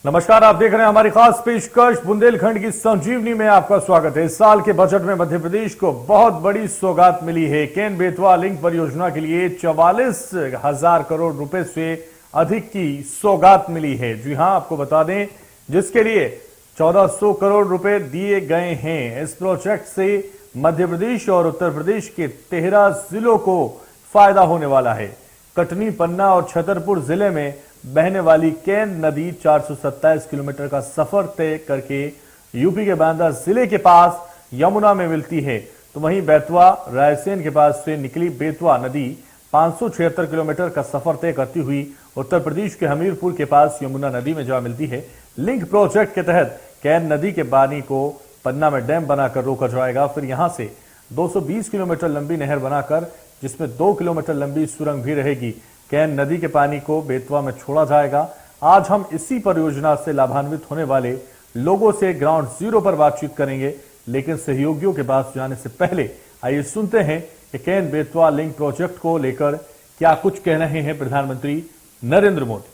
नमस्कार, आप देख रहे हैं हमारी खास पेशकश बुंदेलखंड की संजीवनी में आपका स्वागत है। इस साल के बजट में मध्य प्रदेश को बहुत बड़ी सौगात मिली है। केन बेतवा लिंक परियोजना के लिए 44,000 करोड़ रुपए से अधिक की सौगात मिली है। जी हां, आपको बता दें, जिसके लिए 1400 करोड़ रुपए दिए गए हैं। इस प्रोजेक्ट से मध्य प्रदेश और उत्तर प्रदेश के 13 जिलों को फायदा होने वाला है। कटनी, पन्ना और छतरपुर जिले में बहने वाली केन नदी 427 किलोमीटर का सफर तय करके यूपी के बांदा जिले के पास यमुना में मिलती है। तो वहीं बेतवा रायसेन के पास से निकली बेतवा नदी 576 किलोमीटर का सफर तय करती हुई उत्तर प्रदेश के हमीरपुर के पास यमुना नदी में जा मिलती है। लिंक प्रोजेक्ट के तहत केन नदी के पानी को पन्ना में डैम बनाकर रोका जाएगा। फिर यहां से 220 किलोमीटर लंबी नहर बनाकर, जिसमें 2 किलोमीटर लंबी सुरंग भी रहेगी, केन नदी के पानी को बेतवा में छोड़ा जाएगा। आज हम इसी परियोजना से लाभान्वित होने वाले लोगों से ग्राउंड जीरो पर बातचीत करेंगे, लेकिन सहयोगियों के पास जाने से पहले आइए सुनते हैं कि केन बेतवा लिंक प्रोजेक्ट को लेकर क्या कुछ कह रहे हैं प्रधानमंत्री नरेंद्र मोदी।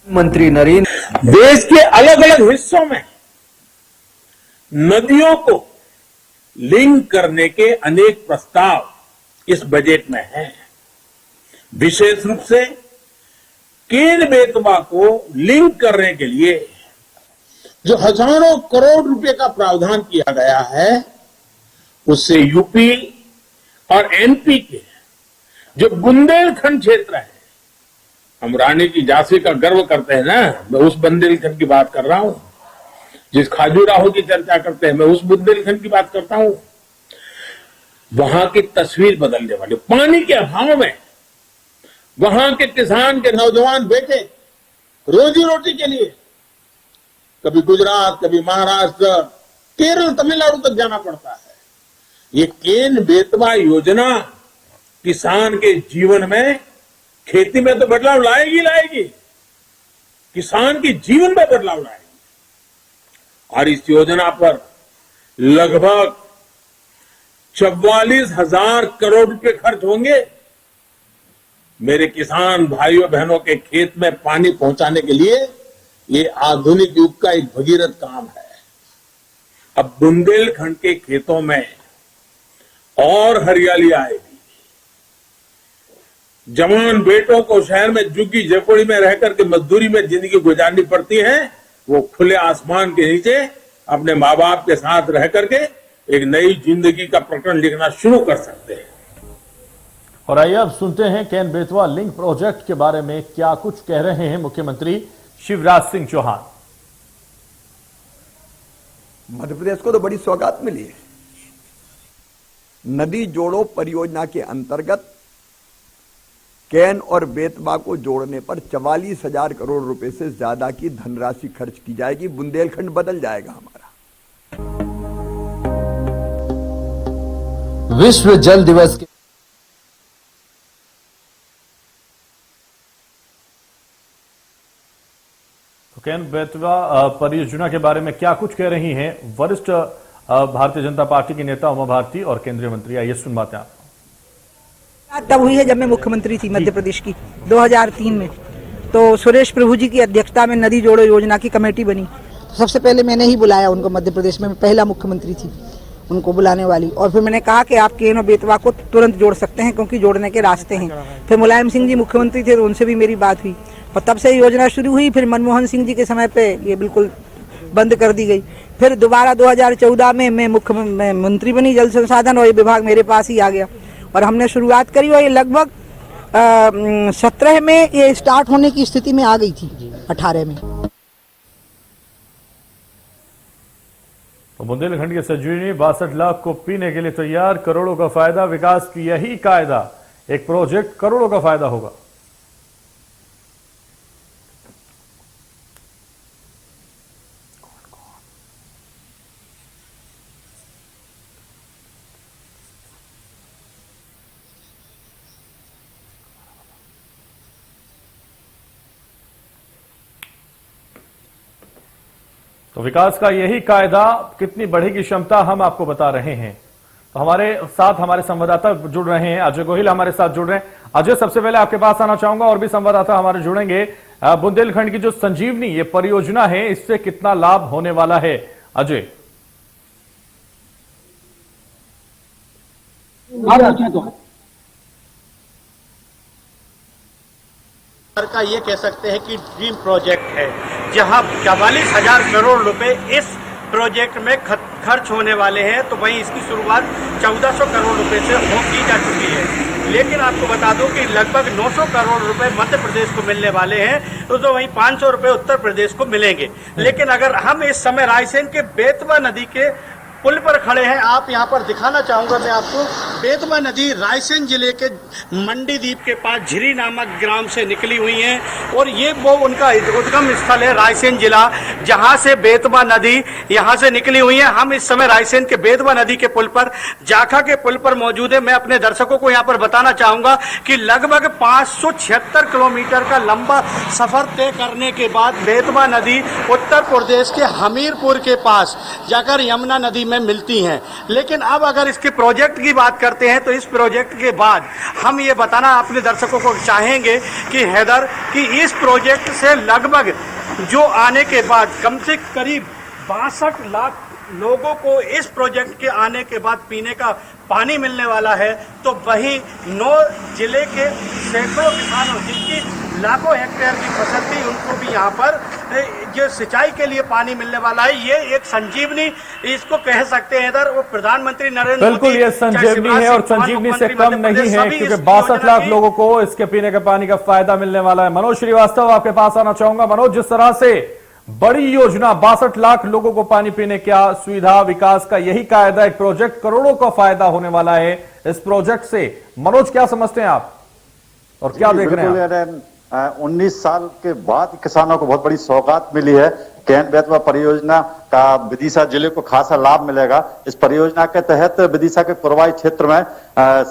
मंत्री नरेंद्र, देश के अलग अलग हिस्सों में नदियों को लिंक करने के अनेक प्रस्ताव इस बजट में हैं। विशेष रूप से केन बेतवा को लिंक करने के लिए जो हजारों करोड़ रुपए का प्रावधान किया गया है, उससे यूपी और एमपी के जो बुंदेलखंड क्षेत्र है, हम रानी की झांसी का गर्व करते हैं ना, मैं उस बुंदेलखंड की बात कर रहा हूं। जिस खाजूराहो की चर्चा करते हैं, मैं उस बुंदेलखंड की बात करता हूं। वहां की तस्वीर बदलने वाली, पानी के अभाव में वहां के किसान के नौजवान बेटे रोजी रोटी के लिए कभी गुजरात, कभी महाराष्ट्र, केरल, तमिलनाडु तक जाना पड़ता है। ये केन बेतवा योजना किसान के जीवन में, खेती में तो बदलाव लाएगी, किसान के जीवन में बदलाव लाएगी। और इस योजना पर लगभग 44,000 करोड़ रुपए खर्च होंगे। मेरे किसान भाइयों बहनों के खेत में पानी पहुंचाने के लिए ये आधुनिक युग का एक भगीरथ काम है। अब बुंदेलखंड के खेतों में और हरियाली आएगी। जवान बेटों को शहर में झुग्गी झोपड़ी में रहकर के मजदूरी में जिंदगी गुजारनी पड़ती है, वो खुले आसमान के नीचे अपने माँ बाप के साथ रह करके एक नई जिंदगी का प्रकरण लिखना शुरू कर सकते हैं। और आइए अब सुनते हैं केन बेतवा लिंक प्रोजेक्ट के बारे में क्या कुछ कह रहे हैं मुख्यमंत्री शिवराज सिंह चौहान। मध्य प्रदेश को तो बड़ी सौगात मिली है। नदी जोड़ो परियोजना के अंतर्गत केन और बेतवा को जोड़ने पर 44,000 करोड़ रुपए से ज्यादा की धनराशि खर्च की जाएगी। बुंदेलखंड बदल जाएगा हमारा। विश्व जल दिवस के तो केन बेतवा परियोजना के बारे में क्या कुछ कह रही हैं वरिष्ठ भारतीय जनता पार्टी की नेता उमा भारती और केंद्रीय मंत्री। आइए सुनवाते हैं आप। तब हुई है जब मैं मुख्यमंत्री थी मध्य प्रदेश की 2003 में। तो सुरेश प्रभु जी की अध्यक्षता में नदी जोड़ो योजना की कमेटी बनी। तो सबसे पहले मैंने ही बुलाया उनको मध्य प्रदेश में, मैं पहला मुख्यमंत्री थी उनको बुलाने वाली। और फिर मैंने कहा कि आप केन और बेतवा को तुरंत जोड़ सकते हैं क्योंकि जोड़ने के रास्ते हैं। फिर मुलायम सिंह जी मुख्यमंत्री थे तो उनसे भी मेरी बात हुई और तब से योजना शुरू हुई। फिर मनमोहन सिंह जी के समय पे ये बिल्कुल बंद कर दी गई। फिर दोबारा 2014 में मैं मुख्यमंत्री बनी जल संसाधन, और ये विभाग मेरे पास ही आ गया और हमने शुरुआत करी। और ये लगभग 17 में ये स्टार्ट होने की स्थिति में आ गई थी, 18 में। तो बुंदेलखंड के संजीवनी 62 लाख को पीने के लिए तैयार, करोड़ों का फायदा, विकास की यही कायदा, एक प्रोजेक्ट करोड़ों का फायदा होगा। तो विकास का यही कायदा, कितनी बढ़ेगी क्षमता, हम आपको बता रहे हैं। तो हमारे साथ हमारे संवाददाता जुड़ रहे हैं, अजय गोहिल हमारे साथ जुड़ रहे हैं। अजय, सबसे पहले आपके पास आना चाहूंगा, और भी संवाददाता हमारे जुड़ेंगे। बुंदेलखंड की जो संजीवनी ये परियोजना है, इससे कितना लाभ होने वाला है अजय? का ये कह सकते हैं कि ड्रीम प्रोजेक्ट है, जहां 44,000 करोड़ रुपए इस प्रोजेक्ट में खर्च होने वाले हैं, तो वहीं इसकी शुरुआत 1400 करोड़ रुपए से की जा चुकी है। लेकिन आपको बता दूं कि लगभग 900 करोड़ रुपए मध्य प्रदेश को मिलने वाले हैं, तो वहीं 500 रुपए उत्तर प्रदेश को मिलेंगे। लेकिन अगर हम इस समय रायसेन के बेतवा नदी के पुल पर खड़े हैं, आप यहां पर दिखाना चाहूंगा मैं आपको, बेतवा नदी रायसेन जिले के मंडीदीप के पास झिरी नामक ग्राम से निकली हुई है, और ये वो उनका उद्गम स्थल है रायसेन जिला, जहां से बेतवा नदी यहां से निकली हुई है। हम इस समय रायसेन के बेतवा नदी के पुल पर, जाखा के पुल पर मौजूद है। मैं अपने दर्शकों को यहां पर बताना चाहूंगा कि लगभग 576 किलोमीटर का लंबा सफर तय करने के बाद बेतवा नदी उत्तर प्रदेश के हमीरपुर के पास जाकर यमुना नदी में मिलती हैं। लेकिन अब अगर इसके प्रोजेक्ट की बात करते हैं, तो इस प्रोजेक्ट के बाद हम ये बताना अपने दर्शकों को चाहेंगे कि हैदर, कि इस प्रोजेक्ट से लगभग जो आने के बाद कम से करीब 62 लाख लोगों को इस प्रोजेक्ट के आने के बाद पीने का पानी मिलने वाला है। तो वहीं 9 जिले के सैकड़ों किसानों जिनकी लाखों हेक्टेयर की फसल थी, उनको भी यहाँ पर जो सिंचाई के लिए पानी मिलने वाला है। ये एक संजीवनी इसको कह सकते हैं इधर, वो प्रधानमंत्री नरेंद्र मोदी, बिल्कुल ये संजीवनी है, और संजीवनी से कम नहीं है, क्योंकि 62 लाख लोगों को इसके पीने के पानी का फायदा मिलने वाला है। मनोज श्रीवास्तव, आपके पास आना चाहूंगा। मनोज, जिस तरह से बड़ी योजना, 62 लाख लोगों को पानी पीने का सुविधा, विकास का यही कायदा, एक प्रोजेक्ट, करोड़ों का फायदा होने वाला है इस प्रोजेक्ट से। मनोज, क्या समझते हैं आप और क्या देख रहे हैं? 19 साल के बाद किसानों को बहुत बड़ी सौगात मिली है। केन बेतवा परियोजना का विदिशा जिले को खासा लाभ मिलेगा। इस परियोजना के तहत विदिशा के पुरवाई क्षेत्र में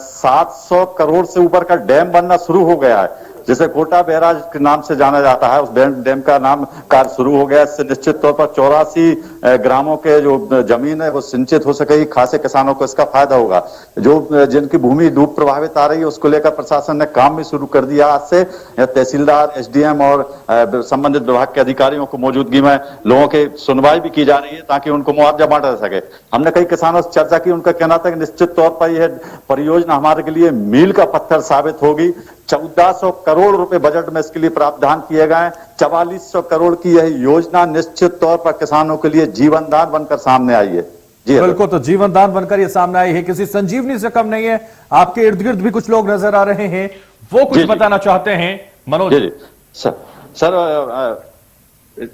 700 करोड़ से ऊपर का डैम बनना शुरू हो गया है, जिसे कोटा बैराज के नाम से जाना जाता है। उस डैम का नाम कार्य शुरू हो गया। इससे निश्चित तौर पर 84 ग्रामों के जो जमीन है वो सिंचित हो सकेगी। खासे किसानों को इसका फायदा होगा। जो जिनकी भूमि डूब प्रभावित आ रही है, उसको लेकर प्रशासन ने काम भी शुरू कर दिया। आज से तहसीलदार, एसडीएम और संबंधित विभाग के अधिकारियों को मौजूदगी में लोगों की सुनवाई भी की जा रही है, ताकि उनको मुआवजा बांटा जा सके। हमने कई किसानों से चर्चा की, उनका कहना था कि निश्चित तौर पर यह परियोजना हमारे लिए मील का पत्थर साबित होगी। 1400 करोड़ रुपए बजट में इसके लिए प्रावधान किए गए हैं। 4400 करोड़ की यह योजना निश्चित तौर पर किसानों के लिए जीवनदान बनकर सामने आई है। जी बिल्कुल, तो जीवनदान बनकर ये सामने आई है, किसी संजीवनी से कम नहीं है। आपके इर्द गिर्द भी कुछ लोग नजर आ रहे हैं, वो कुछ बताना चाहते हैं। मनोज जी सर,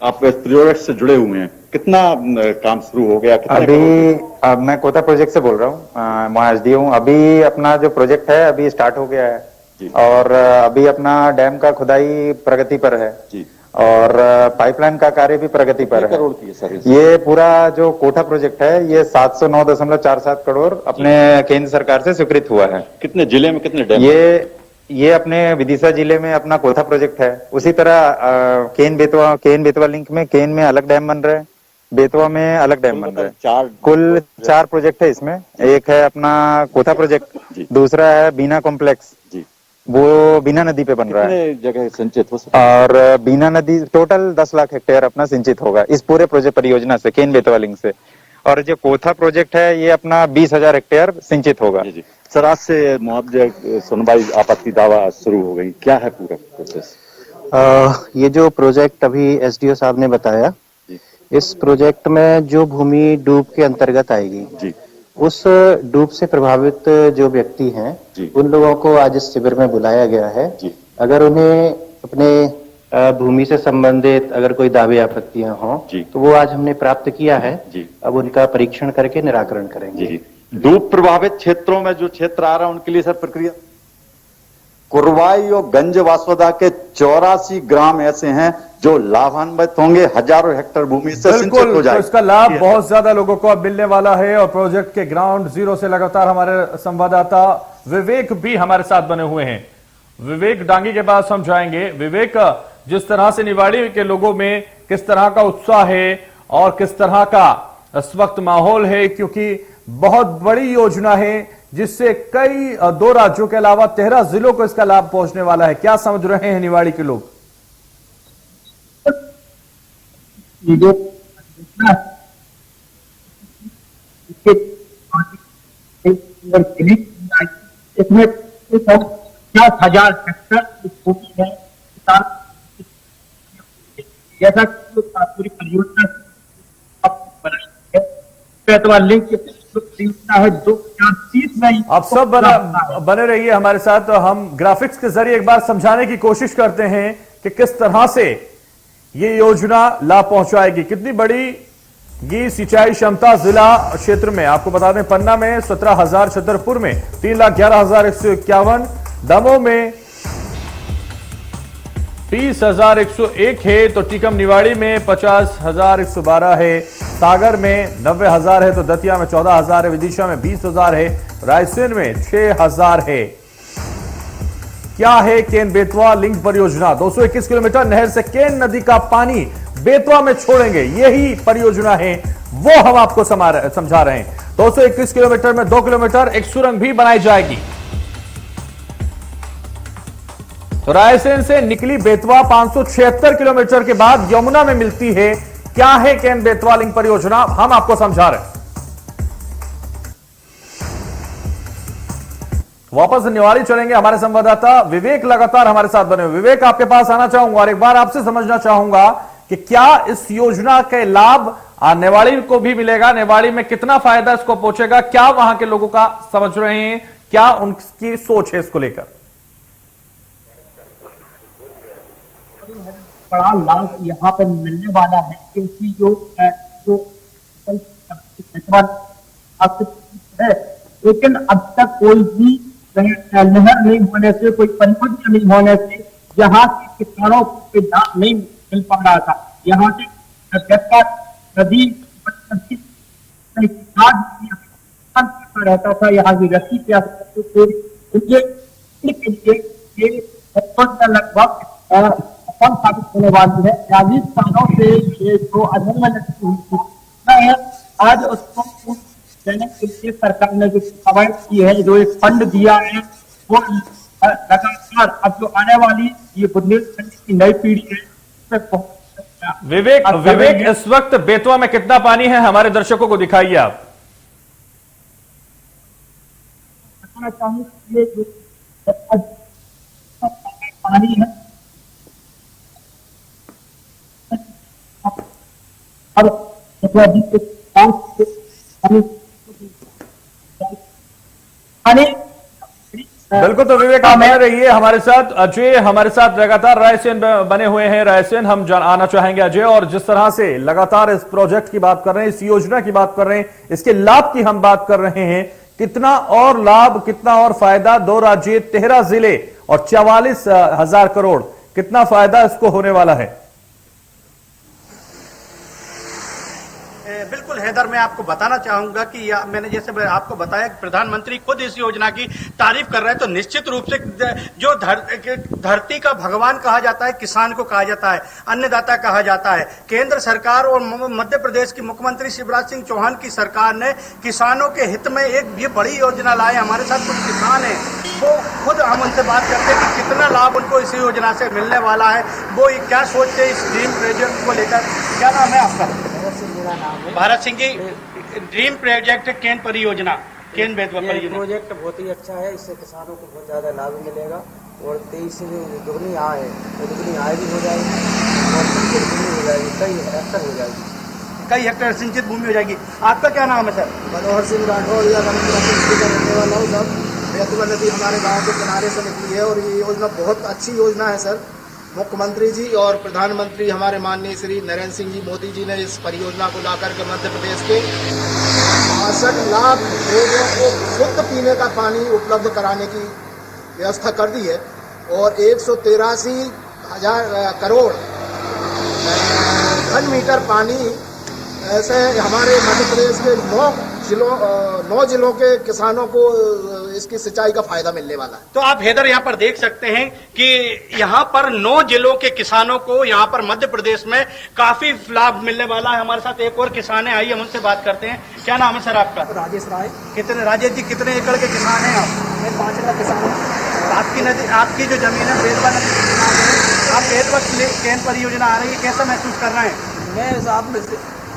आप प्रोजेक्ट से जुड़े हुए हैं, कितना काम शुरू हो गया? अब मैं कोटा प्रोजेक्ट से बोल रहा हूँ, मैं एसडीओ हूँ। अभी अपना जो प्रोजेक्ट है अभी स्टार्ट हो गया है, और अभी अपना डैम का खुदाई प्रगति पर है जी, और पाइपलाइन का कार्य भी प्रगति पर है। ये पूरा जो कोटा प्रोजेक्ट है, ये 709.47 करोड़ अपने केंद्र सरकार से स्वीकृत हुआ है। कितने जिले में कितने डैम? ये अपने विदिशा जिले में अपना कोटा प्रोजेक्ट है। उसी तरह केन बेतवा लिंक में, केन में अलग डैम बन रहे हैं, बेतवा में अलग डैम बन रहे हैं। कुल 4 प्रोजेक्ट है इसमें। एक है अपना कोटा प्रोजेक्ट, दूसरा है बीना कॉम्प्लेक्स, वो बीना नदी पे बन रहा है। जगह सिंचित हो सकता है, और बीना नदी टोटल 10 लाख हेक्टेयर अपना सिंचित होगा इस पूरे प्रोजेक्ट परियोजना से, केन बेतवा लिंक से। और जो कोथा प्रोजेक्ट है, ये अपना 20,000 हेक्टेयर सिंचित होगा। सर, आज से मुआवजे, सुनवाई, आपत्ति दावा शुरू हो गई, क्या है पूरा प्रोसेस? ये जो प्रोजेक्ट अभी एसडीओ साहब ने बताया, इस प्रोजेक्ट में जो भूमि डूब के अंतर्गत आएगी जी, उस डूब से प्रभावित जो व्यक्ति हैं, उन लोगों को आज इस शिविर में बुलाया गया है। अगर उन्हें अपने भूमि से संबंधित अगर कोई दावे आपत्तियां हों, तो वो आज हमने प्राप्त किया है। अब उनका परीक्षण करके निराकरण करेंगे। डूब प्रभावित क्षेत्रों में जो क्षेत्र आ रहा है, उनके लिए सर प्रक्रिया? कुरवाई और गंज वासोदा के 84 ग्राम ऐसे हैं जो लाभान्वित होंगे, हजारों हेक्टेयर भूमि से सिंचित हो जाएगी। तो इसका लाभ बहुत ज्यादा लोगों को अब मिलने वाला है। और प्रोजेक्ट के ग्राउंड जीरो से लगातार हमारे संवाददाता विवेक भी हमारे साथ बने हुए हैं। विवेक डांगी के पास हम जाएंगे। विवेक, जिस तरह से निवाड़ी के लोगों में किस तरह का उत्साह है और किस तरह का इस वक्त माहौल है, क्योंकि बहुत बड़ी योजना है, जिससे कई 2 राज्यों के अलावा 13 जिलों को इसका लाभ पहुंचने वाला है। क्या समझ रहे हैं निवाड़ी के लोग? इसमें 50,000 हेक्टर है, जैसा पूरी परियोजना लिंक परियोजना है 2030 में। आप सब बने रहिए हमारे साथ। तो हम ग्राफिक्स के जरिए एक बार समझाने की कोशिश करते हैं कि किस तरह से ये योजना लाभ पहुंचाएगी। कितनी बड़ी ये सिंचाई क्षमता जिला क्षेत्र में आपको बता दें, पन्ना में 17,000, छतरपुर में 3,11,151, दमोह में 30,101 है, तो टीकम निवाड़ी में 50,112 है, सागर में 90,000 है, तो दतिया में 14,000 है, विदिशा में 20,000 है, रायसेन में 6,000 है। क्या है केन बेतवा लिंक परियोजना? 221 किलोमीटर नहर से केन नदी का पानी बेतवा में छोड़ेंगे, यही परियोजना है, वो हम आपको समझा रहे हैं। 221 किलोमीटर में 2 किलोमीटर एक सुरंग भी बनाई जाएगी। तो रायसेन से निकली बेतवा 576 किलोमीटर के बाद यमुना में मिलती है। क्या है केन बेतवा लिंक परियोजना, हम आपको समझा रहे हैं। वापस निवाड़ी चलेंगे, हमारे संवाददाता विवेक लगातार हमारे साथ बने हुए। विवेक, आपके पास आना चाहूंगा और एक बार आपसे समझना चाहूंगा कि क्या इस योजना के लाभ निवाड़ी को भी मिलेगा? निवाड़ी में कितना फायदा इसको पहुंचेगा? क्या वहां के लोगों का समझ रहे हैं, क्या उनकी सोच है इसको लेकर? बड़ा लाभ यहाँ पर मिलने वाला है, क्योंकि जो है, लेकिन अब तक कोई भी नहर नहीं होने से, कोई परिपत्र नहीं होने से यहाँ के किसानों को लाभ नहीं मिल पा रहा था। यहाँ से नदी रहता था, यहाँ की रस्सी क्या लगभग साबित होने वाली है। 40 सालों से ये जो अधूरी है, आज उसको देने के लिए सरकार ने जो कवायद की है, जो एक फंड दिया है, वो लगातार अब जो आने वाली ये बुंदेलखंड की नई पीढ़ी है। विवेक, इस वक्त बेतवा में कितना पानी है, हमारे दर्शकों को दिखाइए आप। बताना चाहूंगा ये जो पानी है, बिल्कुल। तो विवेक, आप बने रहिए हमारे साथ। अजय हमारे साथ लगातार रायसेन बने हुए हैं। रायसेन हम आना चाहेंगे अजय, और जिस तरह से लगातार इस प्रोजेक्ट की बात कर रहे हैं, इस योजना की बात कर रहे हैं, इसके लाभ की हम बात कर रहे हैं, कितना और लाभ, कितना और फायदा, 2 राज्य, 13 जिले और 44,000 करोड़, कितना फायदा इसको होने वाला है? बिल्कुल हैदर, मैं आपको बताना चाहूंगा कि मैंने जैसे आपको बताया कि प्रधानमंत्री खुद इस योजना की तारीफ कर रहे हैं, तो निश्चित रूप से जो धरती का भगवान कहा जाता है, किसान को कहा जाता है, अन्नदाता कहा जाता है, केंद्र सरकार और मध्य प्रदेश की मुख्यमंत्री शिवराज सिंह चौहान की सरकार ने किसानों के हित में एक ये बड़ी योजना लाए। हमारे साथ कुछ किसान हैं, वो खुद हम उनसे बात करते हैं कि कितना लाभ उनको इस योजना से मिलने वाला है, वो क्या सोचते हैं इस ड्रीम प्रोजेक्ट को लेकर। क्या नाम है आपका? भारत सिंह जी, ड्रीम प्रोजेक्ट केन परियोजना, केन बेतवा परियोजना प्रोजेक्ट बहुत ही अच्छा है। इससे किसानों को बहुत ज़्यादा लाभ मिलेगा और 23 से दुगनी आय है, तो दुगनी आय भी हो जाएगी और सिंचित भूमि हो जाएगी, कई हेक्टर हो जाएगी, कई हेक्टर सिंचित भूमि हो जाएगी। आपका क्या नाम है सर? मनोहर सिंह राठौर, या रहने वाला हूँ सर। बेतवा नदी हमारे गाँव के किनारे से निकली है और ये योजना बहुत अच्छी योजना है सर। मुख्यमंत्री जी और प्रधानमंत्री हमारे माननीय श्री नरेंद्र सिंह जी मोदी जी ने इस परियोजना को लाकर के मध्य प्रदेश के 62 लाख लोगों को शुद्ध पीने का पानी उपलब्ध कराने की व्यवस्था कर दी है और 183,000 करोड़ घन मीटर पानी ऐसे हमारे मध्य प्रदेश के 9 9 जिलों के किसानों को इसकी सिंचाई का फायदा मिलने वाला है। तो आप हैदर यहाँ पर देख सकते हैं कि यहाँ पर 9 जिलों के किसानों को यहाँ पर मध्य प्रदेश में काफी लाभ मिलने वाला है। हमारे साथ एक और किसान है, आइए हम उनसे बात करते हैं। क्या नाम है सर आपका? राजेश राय। राजेश जी, कितने एकड़ के किसान हैं आप? मैं 5 एकड़ किसान हूँ। आपकी जो जमीन है बेतवा नदी के किनारे है, आप बेतवा केन परियोजना आ रही है, कैसा महसूस कर रहे हैं? मैं साहब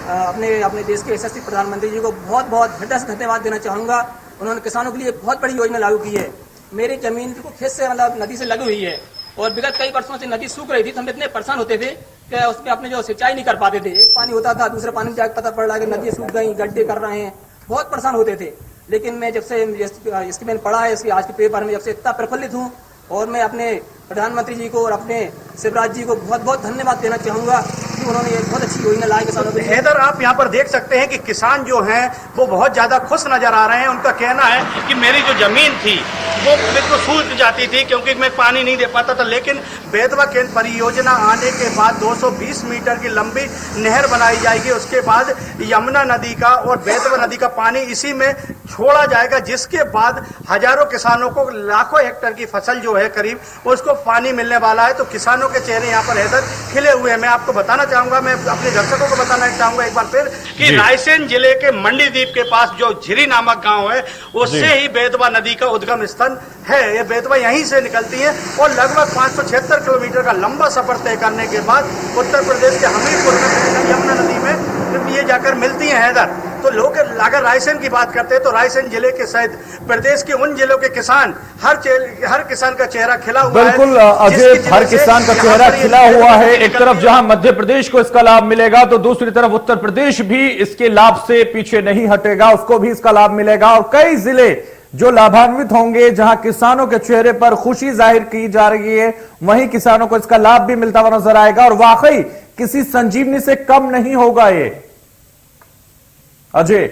अपने देश के यशस्वी प्रधानमंत्री जी को बहुत बहुत हृदय से धन्यवाद देना चाहूँगा। उन्होंने किसानों के लिए बहुत बड़ी योजना लागू की है। मेरी जमीन को खेत से मतलब नदी से लगी हुई है और विगत कई वर्षों से नदी सूख रही थी, तो हम इतने परेशान होते थे कि उसमें अपने जो सिंचाई नहीं कर पाते थे। एक पानी होता था, दूसरे पानी में जाकर पता पड़ रहा है कि नदी सूख गई, गड्ढे कर रहे हैं, बहुत परेशान होते थे। लेकिन मैं जब से इसकी मैंने पढ़ा है, इसकी आज के पेपर में, जब से इतना प्रफुल्लित हूँ और मैं अपने प्रधानमंत्री जी को और अपने शिवराज जी को बहुत बहुत धन्यवाद देना चाहूँगा कि उन्होंने एक बहुत अच्छी योजना लाई किसानों के लिए। हैदर, आप यहाँ पर देख सकते हैं कि किसान जो हैं वो बहुत ज्यादा खुश नजर आ रहे हैं। उनका कहना है कि मेरी जो जमीन थी वो बिल्कुल सूख जाती थी क्योंकि मैं पानी नहीं दे पाता था, लेकिन बेतवा केंद्र परियोजना आने के बाद 220 मीटर की लंबी नहर बनाई जाएगी। उसके बाद यमुना नदी का और बेतवा नदी का पानी इसी में छोड़ा जाएगा, जिसके बाद हजारों किसानों को लाखों हेक्टेयर की फसल जो है करीब उसको पानी मिलने वाला है। तो किसानों के चेहरे यहाँ पर हैदर खिले हुए हैं। मैं आपको बताना चाहूंगा, मैं अपने दर्शकों को बताना चाहूंगा एक बार फिर कि रायसेन जिले के मंडी द्वीप के पास जो झिरी नामक गांव है, उससे ही बेतवा नदी का उद्गम स्थल है। ये बेतवा यहीं से निकलती है और लगभग 576 किलोमीटर का लंबा सफर तय करने के बाद उत्तर प्रदेश के हमीरपुर में यमुना नदी में ये जाकर मिलती है। हैदर, तो लोग अगर रायसेन की बात करते हैं तो रायसेन जिले के सहित प्रदेश के उन जिलों के किसान हर किसान का चेहरा खिला हुआ है। बिल्कुल अजय, हर किसान का चेहरा खिला हुआ है। एक तरफ जहां मध्य प्रदेश को इसका लाभ मिलेगा तो दूसरी तरफ उत्तर प्रदेश भी इसके लाभ से पीछे नहीं हटेगा, उसको भी इसका लाभ मिलेगा और कई जिले जो लाभान्वित होंगे, जहां किसानों के चेहरे पर खुशी जाहिर की जा रही है, वहीं किसानों को इसका लाभ भी मिलता हुआ नजर आएगा और वाकई किसी संजीवनी से कम नहीं होगा ये। अजय,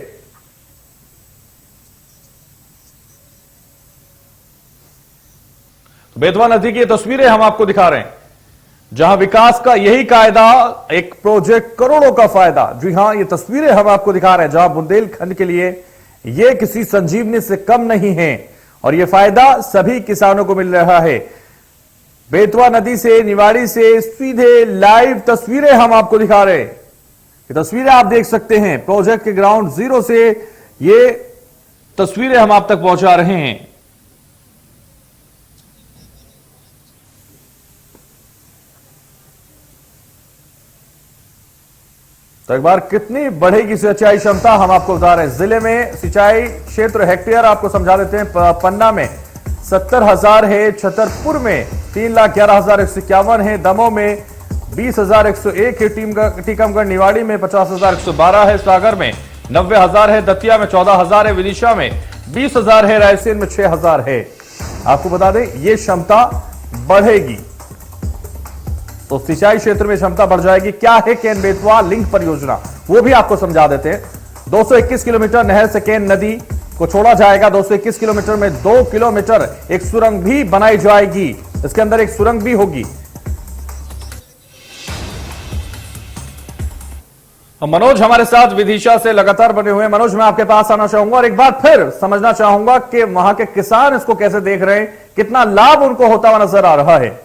बेतवा नदी की तस्वीरें हम आपको दिखा रहे हैं, जहां विकास का यही कायदा, एक प्रोजेक्ट, करोड़ों का फायदा। जी हां, ये तस्वीरें हम आपको दिखा रहे हैं जहां बुंदेलखंड के लिए ये किसी संजीवनी से कम नहीं है और ये फायदा सभी किसानों को मिल रहा है। बेतवा नदी से, निवाड़ी से सीधे लाइव तस्वीरें हम आपको दिखा रहे हैं। ये तस्वीरें आप देख सकते हैं, प्रोजेक्ट के ग्राउंड जीरो से ये तस्वीरें हम आप तक पहुंचा रहे हैं। तो एक बार कितनी बढ़ेगी सिंचाई क्षमता हम आपको बता रहे हैं। जिले में सिंचाई क्षेत्र हेक्टेयर आपको समझा देते हैं। पन्ना में 70,000 है, छतरपुर में 3,11,151 है, दमोह में 20,101 है, टीकमगढ़ निवाड़ी में 50,112 है, सागर में 90,000 है, दतिया में 14,000 है, विदिशा में 20,000 है, रायसेन में 6,000 है। आपको बता दें ये क्षमता बढ़ेगी तो सिंचाई क्षेत्र में क्षमता बढ़ जाएगी। क्या है केन बेतवा लिंक परियोजना, वो भी आपको समझा देते हैं। 221 किलोमीटर नहर से केन नदी को छोड़ा जाएगा। 221 किलोमीटर में 2 किलोमीटर एक सुरंग भी बनाई जाएगी, इसके अंदर एक सुरंग भी होगी। मनोज हमारे साथ विदिशा से लगातार बने हुए हैं। मनोज, मैं आपके पास आना चाहूंगा और एक बार फिर समझना चाहूंगा कि वहां के किसान इसको कैसे देख रहे हैं, कितना लाभ उनको होता हुआ नजर आ रहा है।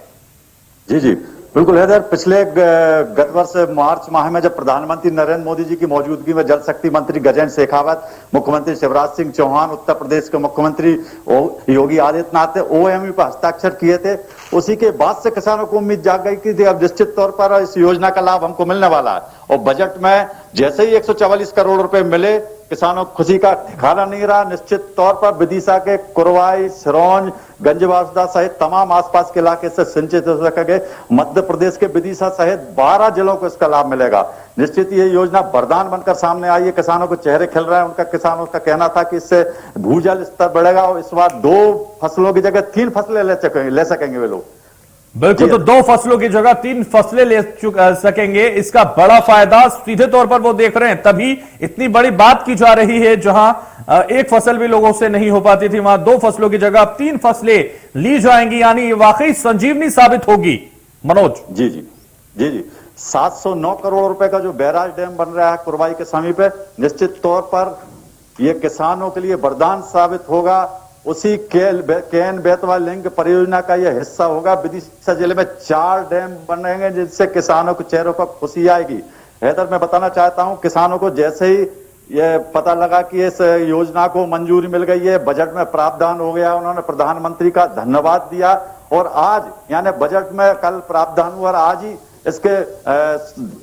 जी जी बिल्कुल हैदर, पिछले गत वर्ष मार्च माह में जब प्रधानमंत्री नरेंद्र मोदी जी की मौजूदगी में जल शक्ति मंत्री गजेंद्र शेखावत, मुख्यमंत्री शिवराज सिंह चौहान, उत्तर प्रदेश के मुख्यमंत्री योगी आदित्यनाथ ने ओएमयू पर हस्ताक्षर किए थे, उसी के बाद से किसानों को उम्मीद जाग गई कि अब निश्चित तौर पर इस योजना का लाभ हमको मिलने वाला है। और बजट में जैसे ही 144 करोड़ रुपए मिले, किसानों को खुशी का ठिकाना नहीं रहा। निश्चित तौर पर विदिशा के कुरवाई, सिरौंज, गंजवासुदा सहित तमाम आसपास के इलाके से सिंचित हो सकेंगे। मध्य प्रदेश के विदिशा सहित 12 जिलों को इसका लाभ मिलेगा। निश्चित ये योजना वरदान बनकर सामने आई है, किसानों को चेहरे खिल रहे हैं। उनका किसानों का कहना था कि इससे भूजल स्तर बढ़ेगा और इस बार 2 फसलों की जगह 3 फसलें ले सकेंगे वे लोग। बिल्कुल, तो 2 फसलों की जगह 3 फसलें ले सकेंगे। इसका बड़ा फायदा सीधे तौर पर वो देख रहे हैं, तभी इतनी बड़ी बात की जा रही है। जहां एक फसल भी लोगों से नहीं हो पाती थी, वहां 2 फसलों की जगह 3 फसलें ली जाएंगी, यानी ये वाकई संजीवनी साबित होगी। मनोज जी जी जी जी 709 करोड़ रुपए का जो बैराज डैम बन रहा है कुरवाई के समीप, निश्चित तौर पर ये किसानों के लिए वरदान साबित होगा। उसी केन बेतवा लिंक परियोजना का यह हिस्सा होगा। विदिशा जिले में 4 डैम बनेंगे जिससे किसानों के चेहरों पर खुशी आएगी। हैदर, मैं बताना चाहता हूं, किसानों को जैसे ही ये पता लगा कि इस योजना को मंजूरी मिल गई है, बजट में प्रावधान हो गया, उन्होंने प्रधानमंत्री का धन्यवाद दिया और आज यानी बजट में कल प्रावधान हुआ और आज ही इसके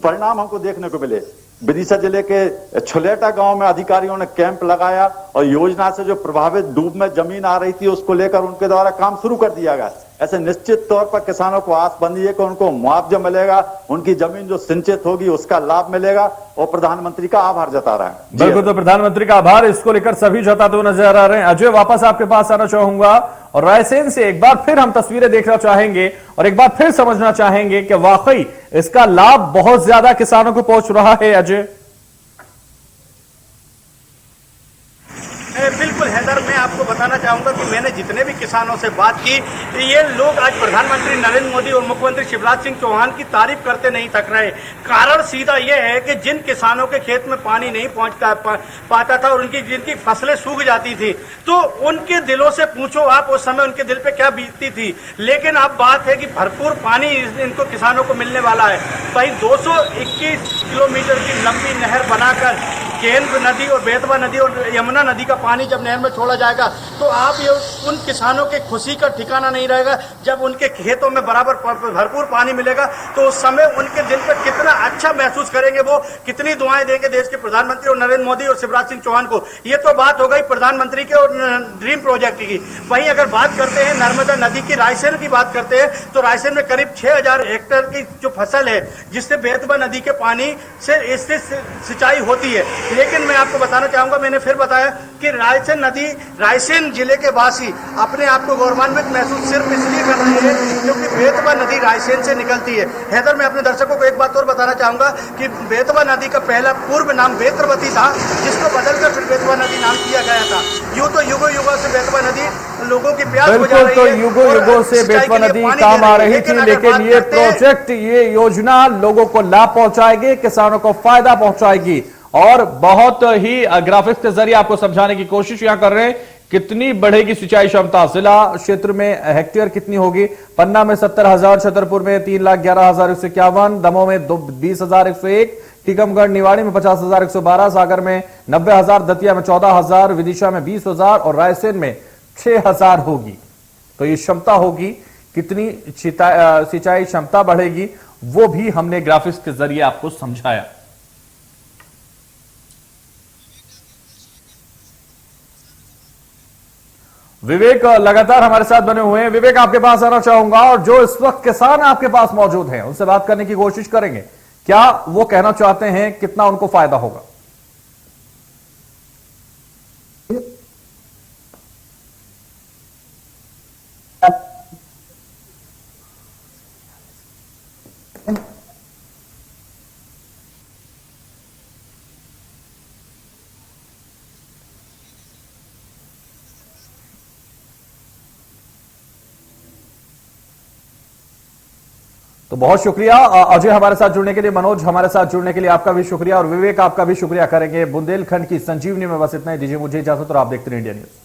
परिणाम हमको देखने को मिले। विदिशा जिले के छुलेटा गांव में अधिकारियों ने कैंप लगाया और योजना से जो प्रभावित डूब में जमीन आ रही थी उसको लेकर उनके द्वारा काम शुरू कर दिया गया। ऐसे निश्चित तौर पर किसानों को आस बंधी है कि उनको मुआवजा मिलेगा, उनकी जमीन जो सिंचित होगी उसका लाभ मिलेगा और प्रधानमंत्री का आभार जता रहा है। बिल्कुल, तो प्रधानमंत्री का आभार इसको लेकर सभी जताते हुए नजर आ रहे हैं। अजय, वापस आपके पास आना चाहूंगा और रायसेन से एक बार फिर हम तस्वीरें देखना चाहेंगे और एक बार फिर समझना चाहेंगे कि वाकई इसका लाभ बहुत ज्यादा किसानों को पहुंच रहा है। अजय, बिल्कुल हैदर, मैं आपको बताना चाहूंगा कि मैंने जितने भी किसानों से बात की, ये लोग आज प्रधानमंत्री नरेंद्र मोदी और मुख्यमंत्री शिवराज सिंह चौहान की तारीफ करते नहीं थक रहे। कारण सीधा ये है कि जिन किसानों के खेत में पानी नहीं पहुंच पाता था और उनकी जिनकी फसलें सूख जाती थी, तो उनके दिलों से पूछो आप उस समय उनके दिल पे क्या बीतती थी। लेकिन अब बात है कि भरपूर पानी इनको किसानों को मिलने वाला है। भाई 221 किलोमीटर की लंबी नहर बनाकर केन नदी और बेतवा नदी और यमुना नदी का पानी जब नहर में छोड़ा जाएगा तो आप ये उन किसानों के खुशी का ठिकाना नहीं रहेगा। जब उनके खेतों में बराबर भरपूर पानी मिलेगा तो उस समय उनके दिल पर कितना अच्छा महसूस करेंगे, वो कितनी दुआएं देंगे देश के प्रधानमंत्री और नरेंद्र मोदी और शिवराज सिंह चौहान को। ये तो बात हो गई प्रधानमंत्री के और ड्रीम प्रोजेक्ट की। वहीं अगर बात करते हैं नर्मदा नदी की, रायसेन की बात करते हैं तो रायसेन में करीब 6000 हेक्टेयर की जो फसल है जिससे बेतवा नदी के पानी से इससे सिंचाई होती है। लेकिन मैं आपको बताना चाहूंगा, मैंने फिर बताया कि रायसेन नदी, रायसेन जिले के वासी अपने आप को गौरवान्वित महसूस सिर्फ इसलिए कर रहे हैं क्योंकि बेतवा नदी रायसेन से निकलती है। हैदर, मैं अपने दर्शकों को एक बात और बताना चाहूंगा कि बेतवा नदी का पहला पूर्व नाम बेत्रवती था, जिसको बदलकर फिर बेतवा नदी नाम किया गया था। यूं तो युगों युगों से बेतवा नदी लोगों की प्यास बुझा रही है। तो युगों युगों से बेतवा नदी काम आ रही थी, लेकिन ये प्रोजेक्ट, ये योजना लोगों को लाभ पहुंचाएगी, किसानों को फायदा पहुंचाएगी और बहुत ही ग्राफिक्स के जरिए आपको समझाने की कोशिश यहां कर रहे हैं। कितनी बढ़ेगी सिंचाई क्षमता, जिला क्षेत्र में हेक्टेयर कितनी होगी। पन्ना में 70,000, छतरपुर में 3,11,151, दमोह में 20,101, टीकमगढ़ निवाड़ी में 50,112, सागर में 90,000, दतिया में 14,000, विदिशा में 20,000 और रायसेन में 6,000 होगी। तो ये क्षमता होगी, कितनी सिंचाई क्षमता बढ़ेगी वो भी हमने ग्राफिक्स के जरिए आपको समझाया। विवेक लगातार हमारे साथ बने हुए हैं। विवेक, आपके पास आना चाहूंगा और जो इस वक्त किसान आपके पास मौजूद हैं उनसे बात करने की कोशिश करेंगे। क्या वो कहना चाहते हैं, कितना उनको फायदा होगा? तो बहुत शुक्रिया अजय हमारे साथ जुड़ने के लिए, मनोज हमारे साथ जुड़ने के लिए आपका भी शुक्रिया और विवेक आपका भी शुक्रिया करेंगे। बुंदेलखंड की संजीवनी में बस इतना ही। दीजिए मुझे इजाजत और आप देखते रहिए इंडिया न्यूज।